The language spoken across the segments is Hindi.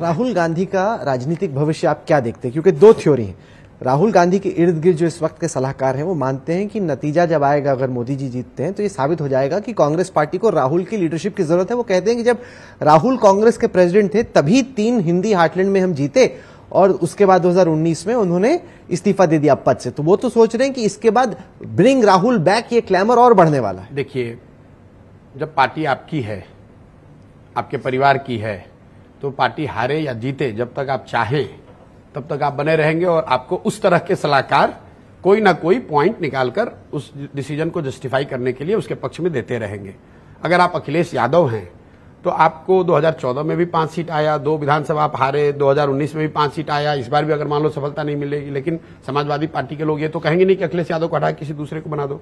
राहुल गांधी का राजनीतिक भविष्य आप क्या देखते हैं? क्योंकि दो थ्योरी हैं। राहुल गांधी के इर्द गिर्द जो इस वक्त के सलाहकार हैं वो मानते हैं कि नतीजा जब आएगा, अगर मोदी जी जीतते हैं तो ये साबित हो जाएगा कि कांग्रेस पार्टी को राहुल की लीडरशिप की जरूरत है। वो कहते हैं कि जब राहुल कांग्रेस के प्रेसिडेंट थे तभी 3 हिंदी हार्टलैंड में हम जीते और उसके बाद 2019 में उन्होंने इस्तीफा दे दिया पद से। तो वो तो सोच रहे हैं कि इसके बाद ब्रिंग राहुल बैक ये क्लैमर और बढ़ने वाला है। देखिए, जब पार्टी आपकी है, आपके परिवार की है, तो पार्टी हारे या जीते, जब तक आप चाहें तब तक आप बने रहेंगे और आपको उस तरह के सलाहकार कोई ना कोई पॉइंट निकालकर उस डिसीजन को जस्टिफाई करने के लिए उसके पक्ष में देते रहेंगे। अगर आप अखिलेश यादव हैं तो आपको 2014 में भी 5 सीट आया, 2 विधानसभा आप हारे, 2019 में भी 5 सीट आया, इस बार भी अगर मान लो सफलता नहीं मिलेगी, लेकिन समाजवादी पार्टी के लोग ये तो कहेंगे नहीं कि अखिलेश यादव को हटा किसी दूसरे को बना दो।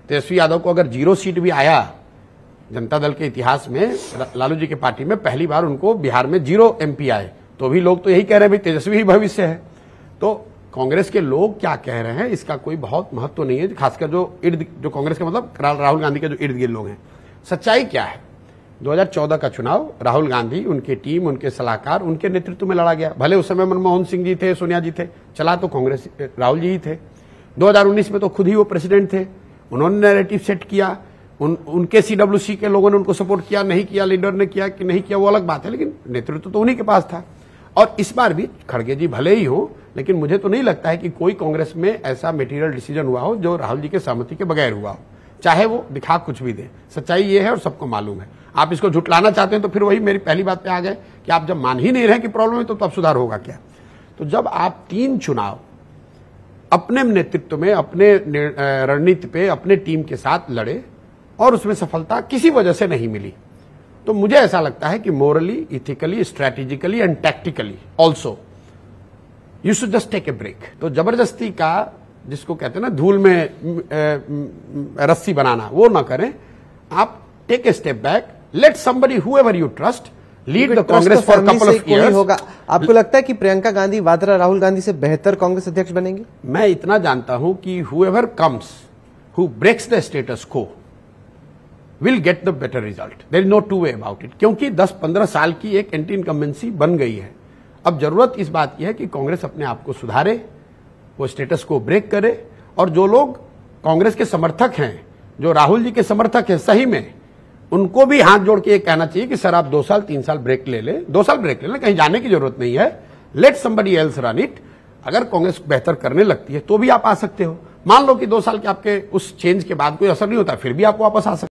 तेजस्वी यादव को अगर 0 सीट भी आया, जनता दल के इतिहास में लालू जी के पार्टी में पहली बार उनको बिहार में 0 MP आए, तो भी लोग तो यही कह रहे हैं भाई तेजस्वी ही भविष्य है। तो कांग्रेस के लोग क्या कह रहे हैं इसका कोई बहुत महत्व नहीं है, खासकर जो कांग्रेस के मतलब राहुल गांधी के जो इर्द गिर्द लोग हैं। सच्चाई क्या है? 2014 का चुनाव राहुल गांधी, उनकी टीम, उनके सलाहकार, उनके नेतृत्व में लड़ा गया। भले उस समय मनमोहन सिंह जी थे, सोनिया जी थे, चला तो कांग्रेस राहुल जी ही थे। 2019 में तो खुद ही वो प्रेसिडेंट थे, उन्होंने नैरेटिव सेट किया, उनके CWC के लोगों ने उनको सपोर्ट किया, नहीं किया, लीडर ने किया कि नहीं किया वो अलग बात है, लेकिन नेतृत्व तो उन्हीं के पास था। और इस बार भी खड़गे जी भले ही हो, लेकिन मुझे तो नहीं लगता है कि कोई कांग्रेस में ऐसा मटेरियल डिसीजन हुआ हो जो राहुल जी के सहमति के बगैर हुआ हो, चाहे वो दिखा कुछ भी दे। सच्चाई ये है और सबको मालूम है। आप इसको झुटलाना चाहते हैं तो फिर वही मेरी पहली बात पे आ गए कि आप जब मान ही नहीं रहे कि प्रॉब्लम है तो तब सुधार होगा क्या? तो जब आप 3 चुनाव अपने नेतृत्व में, अपने रणनीति पे, अपने टीम के साथ लड़े और उसमें सफलता किसी वजह से नहीं मिली, तो मुझे ऐसा लगता है कि morally, ethically, strategically and tactically also you should just take a break. तो जबरदस्ती का, जिसको कहते हैं ना धूल में रस्सी बनाना, वो ना करें। आप take a step back, let somebody whoever you trust lead the Congress for couple of years. होगा। आपको लगता है कि प्रियंका गांधी वाड्रा राहुल गांधी से बेहतर कांग्रेस अध्यक्ष बनेंगे? मैं इतना जानता हूं कि whoever comes who breaks the status quo will get the better result. There is no two way about it, क्योंकि 10-15 साल की एक एंटी इनकम्बेंसी बन गई है। अब जरूरत इस बात की है कि कांग्रेस अपने आप को सुधारे, वो स्टेटस को ब्रेक करे, और जो लोग कांग्रेस के समर्थक हैं, जो राहुल जी के समर्थक हैं सही में, उनको भी हाथ जोड़ के ये कहना चाहिए कि सर आप 2 साल 3 साल ब्रेक ले लें, 2 साल ब्रेक ले लें, कहीं जाने की जरूरत नहीं है। Late somebody else run it. अगर कांग्रेस बेहतर करने लगती है तो भी आप आ सकते हो। मान लो कि 2 साल के आपके उस चेंज के बाद कोई असर नहीं होता, फिर भी आप वापस आ सकते